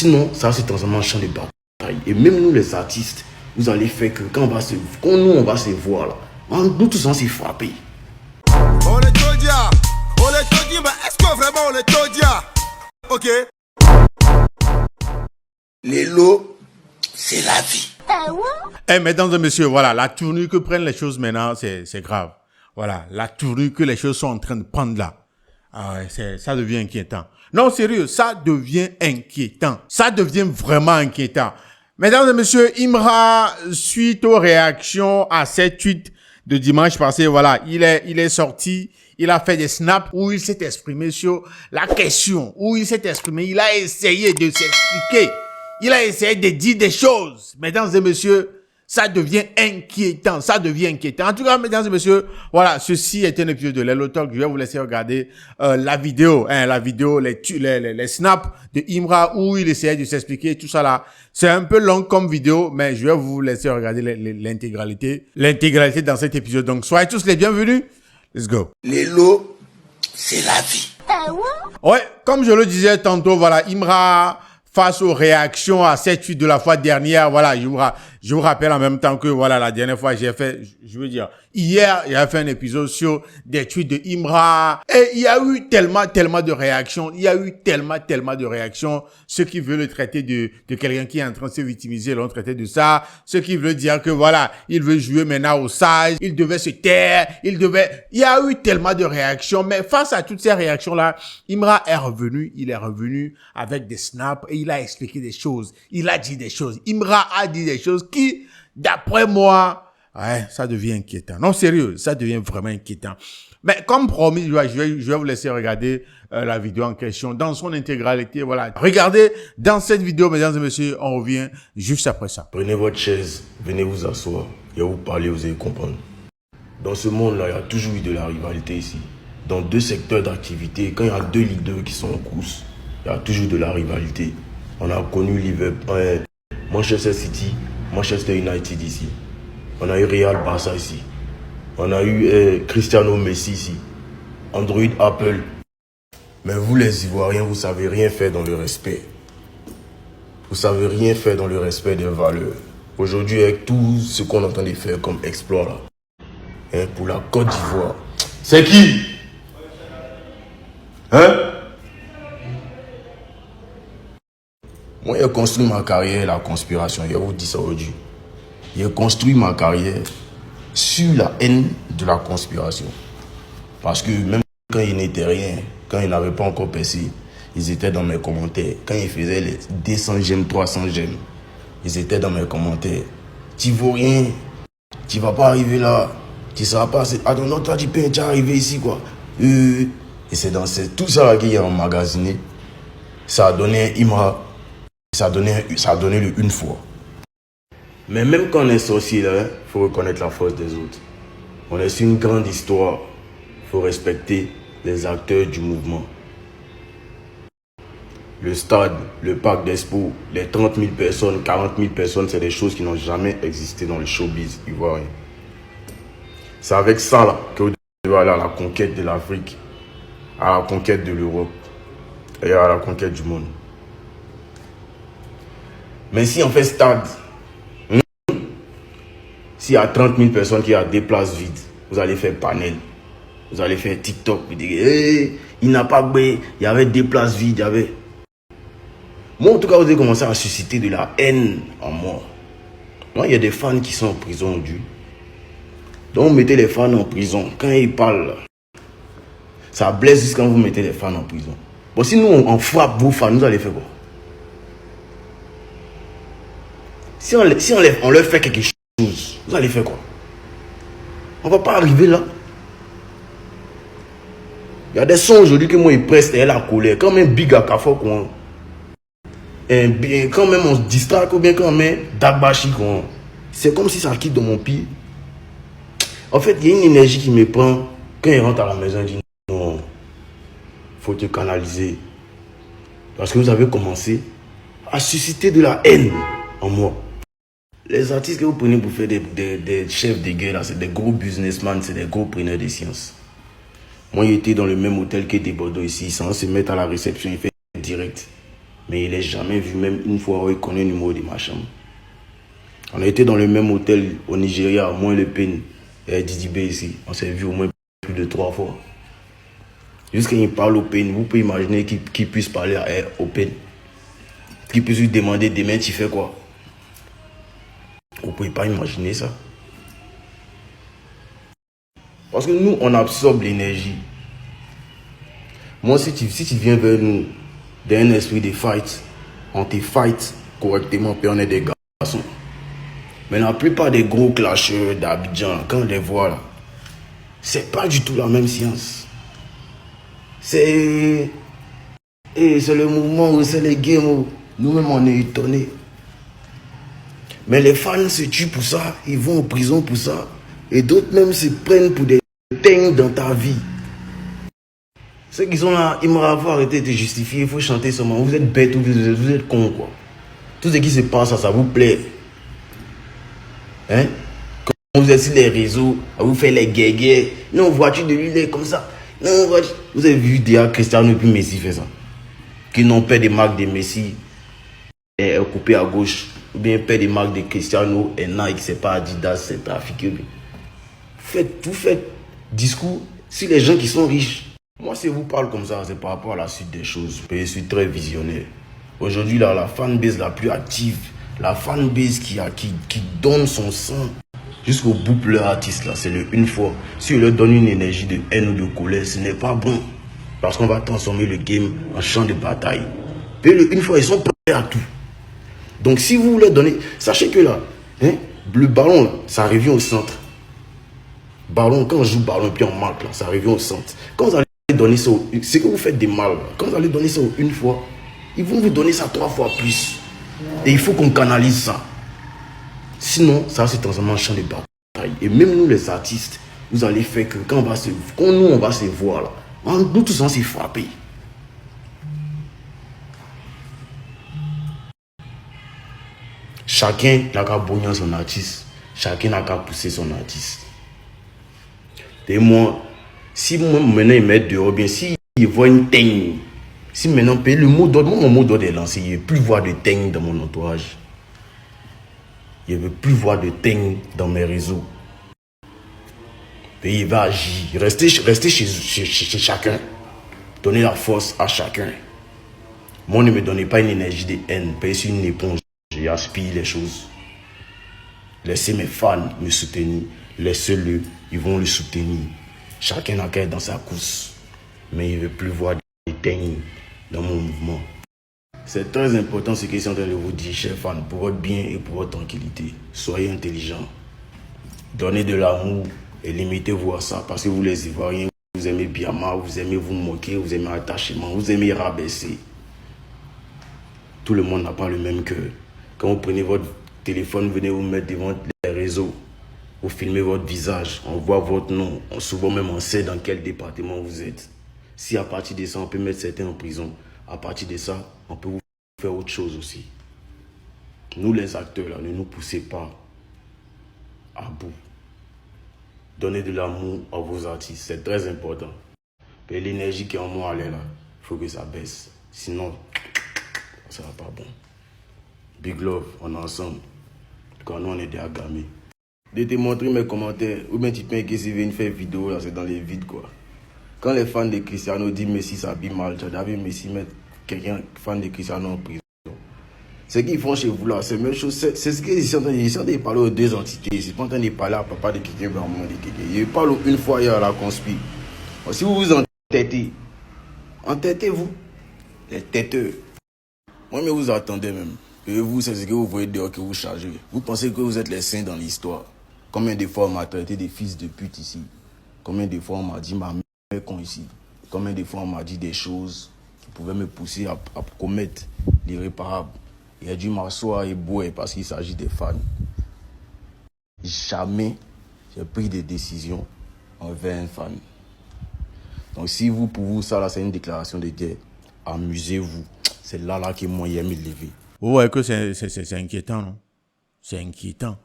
Sinon, ça va se transformer en champ de bataille. Et même nous, les artistes, vous allez faire que quand on va se voir là, nous tous on s'est frappés. On est Todia, mais est-ce que vraiment on est Todia? Ok. Les lots, c'est la vie. Eh, mesdames et messieurs, voilà, la tournure que prennent les choses maintenant, c'est grave. Voilà, la tournure que les choses sont en train de prendre là. Ah ouais, ça devient inquiétant. Non, sérieux, ça devient inquiétant. Ça devient vraiment inquiétant. Mesdames et messieurs, Imra, suite aux réactions à cette tweet de dimanche passé, voilà, il est sorti, il a fait des snaps où il s'est exprimé sur la question, où il s'est exprimé, il a essayé de s'expliquer, il a essayé de dire des choses. Mesdames et messieurs, ça devient inquiétant, ça devient inquiétant. En tout cas, mesdames et messieurs, voilà, ceci est un épisode de Lelo Talk. Je vais vous laisser regarder la vidéo, les snaps de Imra où il essayait de s'expliquer, tout ça là. C'est un peu long comme vidéo, mais je vais vous laisser regarder l'intégralité dans cet épisode. Donc, soyez tous les bienvenus. Let's go. Les lots, c'est la vie. Ouais, comme je le disais tantôt, voilà, Imra, face aux réactions à cette suite de la fois dernière, voilà, je vous rappelle en même temps que, voilà, la dernière fois, hier, j'ai fait un épisode sur des tweets de Imra, et il y a eu tellement de réactions, ceux qui veulent le traiter de quelqu'un qui est en train de se victimiser, l'ont traité de ça, ceux qui veulent dire que, voilà, il veut jouer maintenant au sage, il devait se taire, il y a eu tellement de réactions, mais face à toutes ces réactions-là, Imra est revenu avec des snaps, et il a expliqué des choses, il a dit des choses, Imra a dit des choses qui, d'après moi, ouais, ça devient inquiétant. Non, sérieux, ça devient vraiment inquiétant. Mais comme promis, je vais vous laisser regarder la vidéo en question dans son intégralité. Voilà, regardez dans cette vidéo, mesdames et messieurs, on revient juste après ça. Prenez votre chaise, venez vous asseoir, et vous parler, vous allez comprendre. Dans ce monde-là, il y a toujours eu de la rivalité ici. Dans deux secteurs d'activité, quand il y a deux leaders qui sont en course, il y a toujours de la rivalité. On a connu Liverpool, Manchester City, Manchester United ici. On a eu Real Barça ici. On a eu Cristiano Messi ici. Android Apple. Mais vous les Ivoiriens, vous savez rien faire dans le respect. Vous savez rien faire dans le respect des valeurs. Aujourd'hui, avec tout ce qu'on est en train de faire comme exploit là, hein, pour la Côte d'Ivoire. C'est qui? Hein? Moi, j'ai construit ma carrière, la conspiration. Je vous dis ça aujourd'hui. J'ai construit ma carrière sur la haine de la conspiration. Parce que même quand ils n'étaient rien, quand ils n'avaient pas encore percé, ils étaient dans mes commentaires. Quand ils faisaient les 200 j'aime, 300 j'aime, ils étaient dans mes commentaires. Tu vaux rien, tu vas pas arriver là, tu seras pas assez. Ah non, toi tu peux déjà arriver ici quoi. Et c'est dans tout ça là qu'il y a emmagasiné. Ça a donné un Imra, ça a donné le une fois. Mais même quand on est sorcier, il faut reconnaître la force des autres. On est sur une grande histoire. Il faut respecter les acteurs du mouvement. Le stade, le parc d'Expo, les 30 000 personnes, 40 000 personnes, c'est des choses qui n'ont jamais existé dans le showbiz ivoirien. C'est avec ça là que vous devez aller à la conquête de l'Afrique, à la conquête de l'Europe et à la conquête du monde. Mais si on fait stade, s'il y a 30 000 personnes qui ont des places vides, vous allez faire panel. Vous allez faire TikTok. Vous dites, hey, il n'a pas bré, il y avait des places vides. Il y avait... Moi, en tout cas, vous avez commencé à susciter de la haine en moi. Moi, il y a des fans qui sont en prison aujourd'hui. Donc, vous mettez les fans en prison. Quand ils parlent, ça blesse juste quand vous mettez les fans en prison. Bon, si nous, on frappe vos fans, vous allez faire quoi? Si on leur fait quelque chose, vous allez faire quoi? On va pas arriver là. Il y a des sons aujourd'hui que moi ils pressent et la colère. Quand même big à Kafo quoi. Quand même on se distrait ou bien quand même Dagbashi quoi. C'est comme si ça quitte de mon pied. En fait, il y a une énergie qui me prend quand il rentre à la maison. Il dit non, faut te canaliser. Parce que vous avez commencé à susciter de la haine en moi. Les artistes que vous prenez pour faire des chefs de guerre, c'est des gros businessmen, c'est des gros preneurs de sciences. Moi, j'étais dans le même hôtel que des Bordeaux ici, sans se mettre à la réception, il fait direct. Mais il n'est jamais vu, même une fois où il connaît le numéro de ma chambre. On a été dans le même hôtel au Nigeria, moi le PEN et Didi B ici. On s'est vu au moins plus de 3 fois. Jusqu'à il parle au PEN, vous pouvez imaginer qu'il puisse parler au PEN. Qu'il puisse lui demander demain tu fais quoi. Vous ne pouvez pas imaginer ça. Parce que nous, on absorbe l'énergie. Moi, si tu viens vers nous d'un esprit de fight, on te fight correctement, puis on est des garçons. Mais la plupart des gros clasheurs d'Abidjan, quand on les voit là, c'est pas du tout la même science. C'est le mouvement, c'est les games. Nous-mêmes, on est étonnés. Mais les fans se tuent pour ça, ils vont en prison pour ça. Et d'autres même se prennent pour des teignes dans ta vie. Ceux qui sont là, ils m'ont arrêté de justifier, il faut chanter seulement. Vous êtes bêtes ou vous êtes cons, quoi. Tout ce qui se passe, ça vous plaît. Hein? Quand vous êtes sur les réseaux, vous faites les guégués. Non, voiture de lui, il est comme ça. Non, voiture. Vous avez vu déjà Cristiano et puis Messi fait ça. Qui n'ont pas des marques de Messi et coupé à gauche. Ou bien pas des marques de Cristiano et Nike, c'est pas Adidas, c'est trafiqué. Vous faites discours sur les gens qui sont riches. Moi, si je vous parle comme ça, c'est par rapport à la suite des choses. Je suis très visionnaire. Aujourd'hui, la fanbase la plus active, la fanbase qui donne son sang jusqu'au bout pour leur artiste, là, c'est le une fois. Si on leur donne une énergie de haine ou de colère, ce n'est pas bon. Parce qu'on va transformer le game en champ de bataille. Et le une fois, ils sont prêts à tout. Donc, si vous leur donnez, sachez que là, hein, le ballon, là, ça revient au centre. Ballon, quand on joue ballon, puis on marque, là, ça revient au centre. Quand vous allez donner ça, c'est que vous faites des mal. Quand vous allez donner ça une fois, ils vont vous donner ça 3 fois plus. Et il faut qu'on canalise ça. Sinon, ça se transforme en champ de bataille. Et même nous, les artistes, vous allez faire que quand on va se voir, là, nous tous on s'est frappés. Chacun n'a qu'à bouillir son artiste. Chacun n'a qu'à pousser son artiste. Et moi, si moi maintenant ils mettent dehors, bien si ils voient une teigne, si maintenant le mot d'ordre, mon mot d'ordre est lancé, il ne veut plus voir de teigne dans mon entourage. Il ne veut plus voir de teigne dans mes réseaux. Et il va agir. Rester chez chacun. Donner la force à chacun. Moi, ne me donnez pas une énergie de haine. Parce une éponge. J'aspire les choses. Laissez mes fans me soutenir. Laissez-le. Ils vont le soutenir. Chacun n'a qu'à être dans sa course. Mais il ne veut plus voir des teignes dans mon mouvement. C'est très important ce que je suis en train de vous dire, chers fans, pour votre bien et pour votre tranquillité. Soyez intelligents. Donnez de l'amour et limitez-vous à ça. Parce que vous les Ivoiriens, vous aimez Biama, vous aimez vous moquer, vous aimez attachement, vous aimez rabaisser. Tout le monde n'a pas le même cœur. Quand vous prenez votre téléphone, venez vous mettre devant les réseaux. Vous filmez votre visage, on voit votre nom. Souvent même on sait dans quel département vous êtes. Si à partir de ça, on peut mettre certains en prison. À partir de ça, on peut vous faire autre chose aussi. Nous les acteurs, là, ne nous poussez pas à bout. Donnez de l'amour à vos artistes, c'est très important. Et l'énergie qui est en moi, elle est là. Il faut que ça baisse. Sinon, ça va pas bon. Big love, on est ensemble. Quand nous, on est des agamés. De te montrer mes commentaires, ou bien tu peux que si une faire vidéo, là, c'est dans les vides, quoi. Quand les fans de Cristiano disent Messi s'habille mal, tu as vu Messi mettre quelqu'un fan de Cristiano en prison. Ce qu'ils font chez vous là, c'est la même chose. C'est ce qu'ils sont en train de parler aux deux entités. Ils sont pas en train de parler à papa de quelqu'un, à maman de quelqu'un. Ils parlent une fois hier à la conspi. Si vous vous entêtez-vous, les têteux. Moi, mais vous attendez même. Et vous, c'est ce que vous voyez dehors que vous chargez. Vous pensez que vous êtes les saints dans l'histoire. Combien de fois on m'a traité de fils de pute ici? Combien de fois on m'a dit ma mère con ici? Combien de fois on m'a dit des choses qui pouvaient me pousser à commettre l'irréparable? Il a dû m'asseoir et boire parce qu'il s'agit des fans. Jamais j'ai pris des décisions envers un fan. Donc si vous, pour vous, ça là, c'est une déclaration de guerre, amusez-vous. C'est là que moi, j'aime me lever. Vous voyez que c'est inquiétant, non? C'est inquiétant.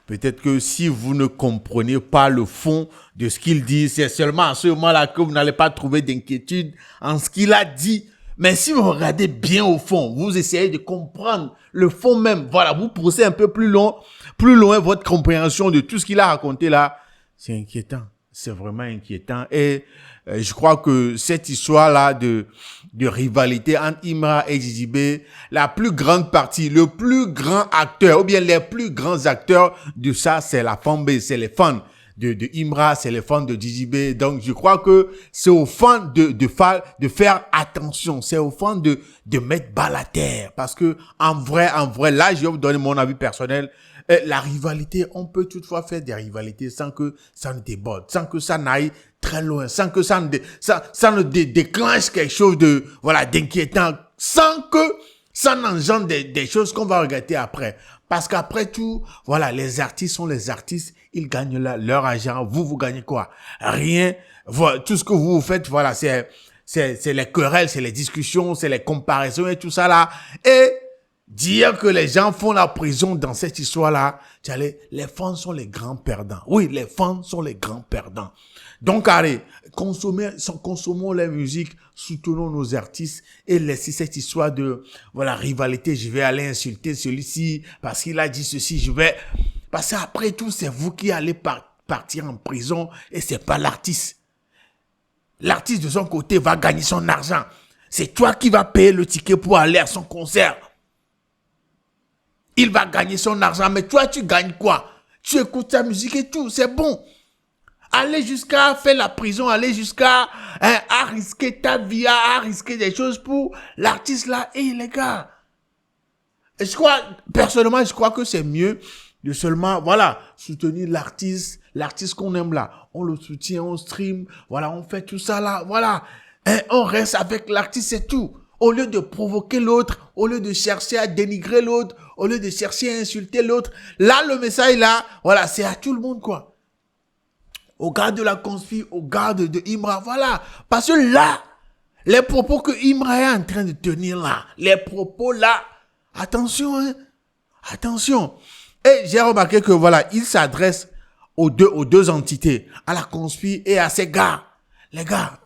Peut-être que si vous ne comprenez pas le fond de ce qu'il dit, c'est seulement à ce moment-là que vous n'allez pas trouver d'inquiétude en ce qu'il a dit. Mais si vous regardez bien au fond, vous essayez de comprendre le fond même, voilà, vous poussez un peu plus loin votre compréhension de tout ce qu'il a raconté là, c'est inquiétant. C'est vraiment inquiétant. Et je crois que cette histoire-là de rivalité entre Imra et Djidjibé, la plus grande partie, le plus grand acteur, ou bien les plus grands acteurs de ça, c'est la fanbase, c'est les fans de Imra, c'est les fans de Djidjibé. Donc, je crois que c'est aux fans de faire attention. C'est aux fans de mettre balle à terre. Parce que, en vrai, là, je vais vous donner mon avis personnel. La rivalité, on peut toutefois faire des rivalités sans que ça ne déborde, sans que ça n'aille très loin, sans que ça ne déclenche quelque chose de, voilà, d'inquiétant, sans que ça n'engendre des choses qu'on va regretter après. Parce qu'après tout, voilà, les artistes sont les artistes, ils gagnent leur argent, vous gagnez quoi? Rien. Voilà, tout ce que vous faites, voilà, c'est les querelles, c'est les discussions, c'est les comparaisons et tout ça là. Et dire que les gens font la prison dans cette histoire-là, les fans sont les grands perdants. Oui, les fans sont les grands perdants. Donc, allez, consommons la musique, soutenons nos artistes et laissez cette histoire de, voilà, rivalité. Je vais aller insulter celui-ci parce qu'il a dit ceci, parce qu'après tout, c'est vous qui allez partir en prison et c'est pas l'artiste. L'artiste de son côté va gagner son argent. C'est toi qui vas payer le ticket pour aller à son concert. Il va gagner son argent, mais toi, tu gagnes quoi? Tu écoutes ta musique et tout, c'est bon. Aller jusqu'à faire la prison, aller jusqu'à à risquer ta vie, à risquer des choses pour l'artiste là. Et les gars, personnellement, je crois que c'est mieux de seulement, voilà, soutenir l'artiste qu'on aime là. On le soutient, on stream, voilà, on fait tout ça là, voilà. On reste avec l'artiste, c'est tout. Au lieu de provoquer l'autre, au lieu de chercher à dénigrer l'autre, au lieu de chercher à insulter l'autre. Là, le message là, voilà, c'est à tout le monde, quoi. Au gars de la conspi, au gars de Imra, voilà. Parce que là, les propos que Imra est en train de tenir là, les propos là, attention, hein, attention. Et j'ai remarqué que voilà, il s'adresse aux deux entités, à la conspi et à ces gars. Les gars,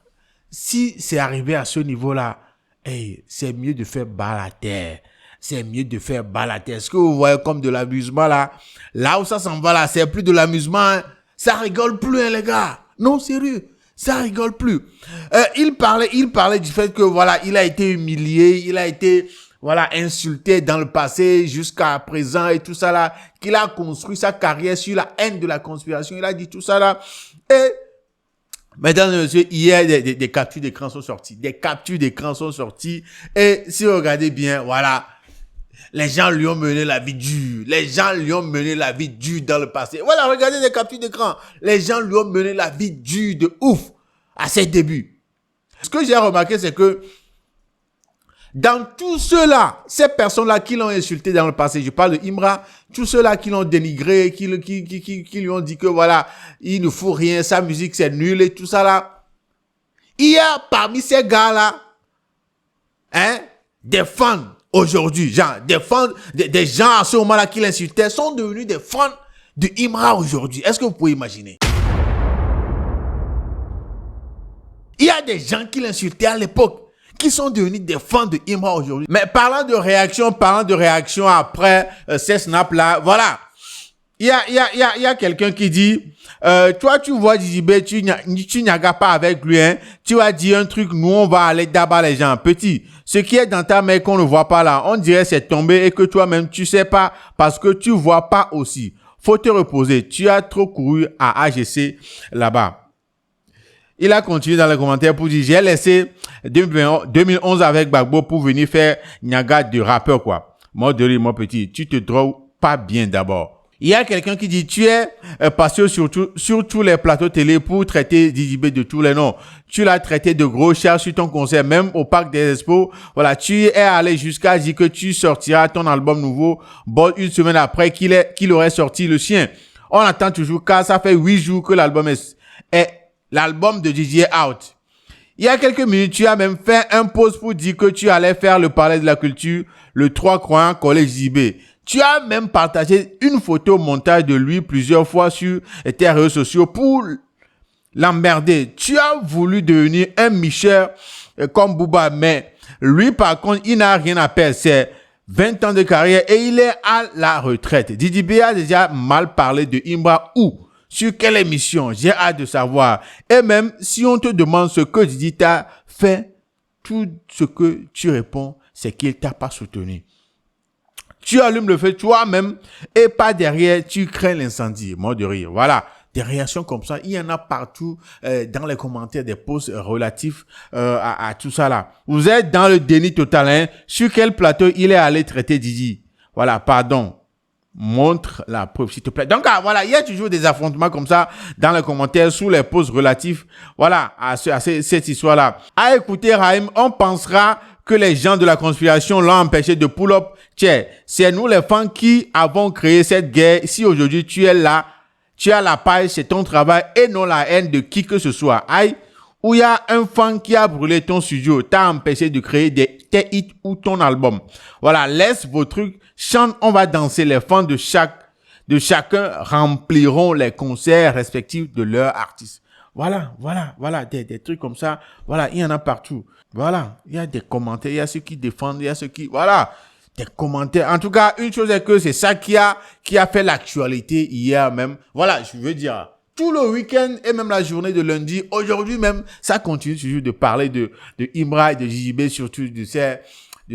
si c'est arrivé à ce niveau-là, hey, c'est mieux de faire balle à terre. C'est mieux de faire balle à terre. Est-ce que vous voyez comme de l'amusement là? Là où ça s'en va là, c'est plus de l'amusement. Hein. Ça rigole plus, hein, les gars. Non, sérieux. Ça rigole plus. Il parlait du fait que voilà, il a été humilié, il a été, voilà, insulté dans le passé jusqu'à présent et tout ça là, qu'il a construit sa carrière sur la haine de la conspiration. Il a dit tout ça là. Et mesdames et messieurs, hier, des captures d'écran sont sorties. Des captures d'écran sont sorties. Et si vous regardez bien, voilà, les gens lui ont mené la vie dure. Les gens lui ont mené la vie dure dans le passé. Voilà, regardez les captures d'écran. Les gens lui ont mené la vie dure de ouf à ses débuts. Ce que j'ai remarqué, c'est que dans tous ceux-là, ces personnes-là qui l'ont insulté dans le passé, je parle de Imra, tous ceux-là qui l'ont dénigré, qui lui ont dit que voilà, il ne faut rien, sa musique c'est nul et tout ça là. Il y a parmi ces gars-là, hein, des fans aujourd'hui, genre, des gens à ce moment-là qui l'insultaient sont devenus des fans de Imra aujourd'hui. Est-ce que vous pouvez imaginer? Il y a des gens qui l'insultaient à l'époque, qui sont devenus des fans de Imra aujourd'hui. Mais parlant de réaction après ces snaps-là, voilà. Il y a quelqu'un qui dit, toi, tu vois Djidjibé, tu n'agas pas avec lui, hein. Tu vas dire un truc, nous, on va aller d'abat les gens. Petit, ce qui est dans ta main qu'on ne voit pas là, on dirait c'est tombé et que toi-même, tu sais pas parce que tu vois pas aussi. Faut te reposer. Tu as trop couru à AGC là-bas. Il a continué dans les commentaires pour dire, j'ai laissé 2011 avec Gbagbo pour venir faire Niaga de rappeur, quoi. Moi, de lui, mon petit, tu te drogues pas bien d'abord. Il y a quelqu'un qui dit, tu es passé sur tous les plateaux télé pour traiter Djidjibé de tous les noms. Tu l'as traité de gros char sur ton concert, même au Parc des Expos. Voilà, tu es allé jusqu'à dire que tu sortiras ton album nouveau, bon, une semaine après qu'il aurait sorti le sien. On attend toujours, car ça fait 8 jours que l'album l'album de DJ est out. Il y a quelques minutes, tu as même fait un post pour dire que tu allais faire le palais de la culture, le 3 croyants collège Djidjibé. Tu as même partagé une photo montage de lui plusieurs fois sur tes réseaux sociaux pour l'emmerder. Tu as voulu devenir un Michel comme Booba, mais Lui, par contre, il n'a rien à perdre. C'est 20 ans de carrière et il est à la retraite. Didi B a déjà mal parlé de Imbra ou sur quelle émission? J'ai hâte de savoir. Et même si on te demande ce que Didi t'a fait, tout ce que tu réponds, c'est qu'il t'a pas soutenu. Tu allumes le feu toi-même et pas derrière, tu crains l'incendie. Mort de rire. Voilà. Des réactions comme ça, il y en a partout dans les commentaires des posts relatifs à tout ça là. Vous êtes dans le déni total. Hein? Sur quel plateau il est allé traiter Didi? Voilà, pardon. Montre la preuve, s'il te plaît. Donc, voilà, il y a toujours des affrontements comme ça dans les commentaires sous les posts relatifs, voilà, à cette histoire-là. À écouter Raïm, on pensera que les gens de la conspiration l'ont empêché de pull-up. Tiens, c'est nous les fans qui avons créé cette guerre. Si aujourd'hui tu es là, tu as la paille, c'est ton travail et non la haine de qui que ce soit. Aïe, où il y a un fan qui a brûlé ton studio, t'a empêché de créer tes hits ou ton album. Voilà, laisse vos trucs, chante, on va danser. Les fans de chacun rempliront les concerts respectifs de leurs artistes. Voilà, des trucs comme ça. Voilà, il y en a partout. Voilà, il y a des commentaires, il y a ceux qui défendent, il y a ceux qui, voilà, des commentaires. En tout cas, une chose est que c'est ça qui a fait l'actualité hier même. Voilà, je veux dire, tout le week-end et même la journée de lundi, aujourd'hui même, ça continue toujours de parler de Imbra et de JJB, surtout de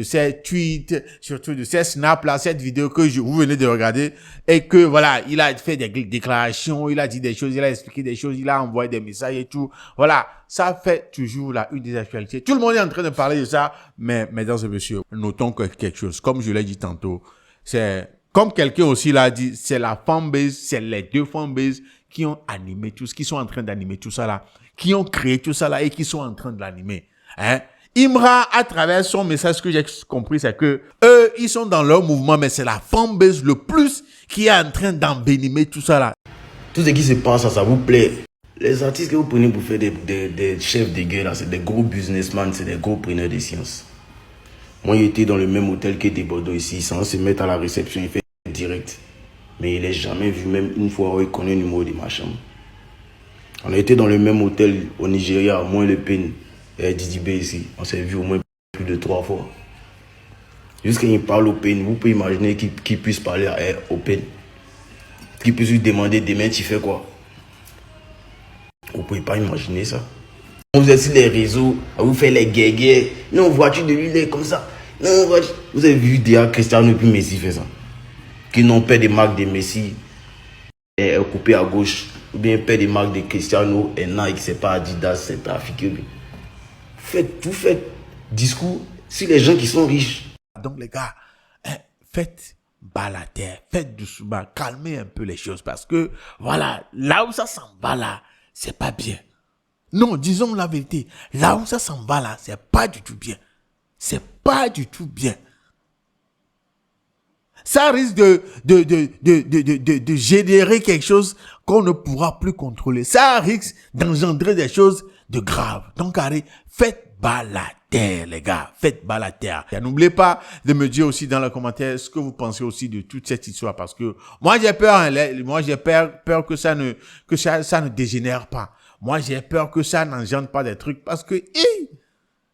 ces tweets, surtout de ces snaps là, cette vidéo que vous venez de regarder et que voilà, il a fait des déclarations, il a dit des choses, il a expliqué des choses, il a envoyé des messages et tout. Voilà, ça fait toujours la une des actualités. Tout le monde est en train de parler de ça, mais mesdames et messieurs, notons que quelque chose, comme je l'ai dit tantôt, c'est comme quelqu'un aussi l'a dit, c'est la fanbase, c'est les deux fanbases qui ont animé tout ce, qui sont en train d'animer tout ça là, qui ont créé tout ça là et qui sont en train de l'animer. Hein? Imbra, à travers son message, ce que j'ai compris, c'est que eux, ils sont dans leur mouvement, mais c'est la fanbase le plus qui est en train d'embénimer tout ça là. Tout ce qui se passe, ça vous plaît. Les artistes que vous prenez pour faire des chefs de guerre, là, c'est des gros businessmen, c'est des gros preneurs de sciences. Moi, il était dans le même hôtel que des Bordeaux ici, sans se mettre à la réception, il fait direct. Mais il n'est jamais vu, même une fois où il connaît le numéro de ma chambre. On a été dans le même hôtel au Nigeria, moi le PEN et Didi B ici. On s'est vu au moins plus de 3 fois. Jusqu'à il parle au PEN, vous pouvez imaginer qu'il puisse parler au PEN. Qu'il puisse lui demander demain tu fais quoi. Vous ne pouvez pas imaginer ça. Vous êtes sur les réseaux, vous faites les guerres. Non, voiture de lui, il est comme ça. Non, voiture. Vous avez vu déjà Cristiano et puis Messi fait ça. Qui n'ont pas des marques de Messi coupées à gauche. Ou bien pas des marques de Cristiano et Nike, c'est pas Adidas, c'est trafiqué. Faites discours sur les gens qui sont riches. Donc les gars, faites balader, faites doucement, calmez un peu les choses parce que voilà, là où ça s'en va là, c'est pas bien. Non, disons la vérité, là où ça s'en va là, c'est pas du tout bien. C'est pas du tout bien. Ça risque de générer quelque chose qu'on ne pourra plus contrôler. Ça risque d'engendrer des choses de graves. Donc, allez, faites balader, les gars. Faites balader. N'oubliez pas de me dire aussi dans les commentaires ce que vous pensez aussi de toute cette histoire. Parce que moi, j'ai peur, hein, moi, j'ai peur que ça ne dégénère pas. Moi, j'ai peur que ça n'engendre pas des trucs parce que,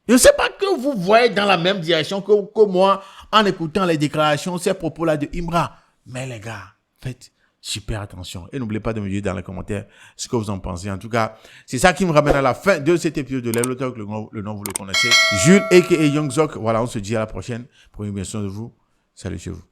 je ne sais pas que vous voyez dans la même direction que moi en écoutant les déclarations, ces propos-là de Imbra. Mais les gars, faites super attention. Et n'oubliez pas de me dire dans les commentaires ce que vous en pensez. En tout cas, c'est ça qui me ramène à la fin de cet épisode de Level Talk. Le nom, vous le connaissez. Jules, a.k.a. Young Zok. Voilà, on se dit à la prochaine. Prenez bien soin de vous. Salut chez vous.